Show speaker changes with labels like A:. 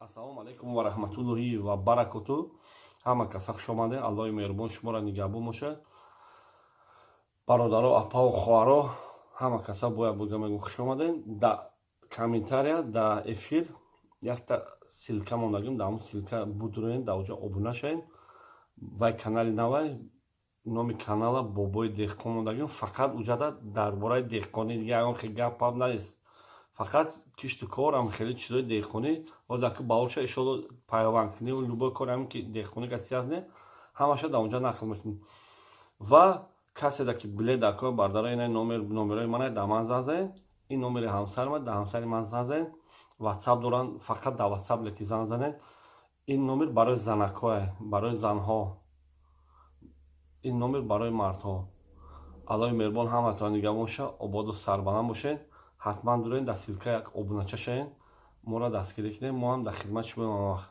A: Ассалому алайкум ва раҳматуллоҳи ва баракату. Ҳама каса хуш омадед. Аллоҳи меҳрубон шуморо нигаҳбон бошад. Бародаро, апаву хоҳаро, ҳама каса бояд бурга мегӯм хуш омадед. Да комментария да эфир якта силка мондагим, да ҳамун силка будурен, да оҷа обуна шавед. Вай канали навай, номи канала Бобои деҳқон мондагим. Фақат уҷада дар бораи деҳқонӣ дига ягон хел гап нест. Фақат кишту кор ам хеле чизои деҳқонӣ озаки баҳоша иншоалло пайванд кунем любой кори ҳамин ки деҳқонӣ каси ҳазне ҳамаша дар онҷа нақл мекунем. Ва каседа ки билет дар кор бардаро ина номерои мана дар ман зан занед. Ин номери ҳамсари дар ҳамсари ман зан занед. WhatsApp доран, фақат дар WhatsApp ки зан занед. Ин номер барои занакҳое, барои занҳо. Ин номер барои мардҳо. Аллоҳи меҳрубон ҳаматон нигаҳбон бошад. Ободу сарбаланд бошед. ҳатман дурен дар силка як обунача шавед. Моро дастгирӣ кунед, мо ҳам дар хизмат шумо ҳамавақт.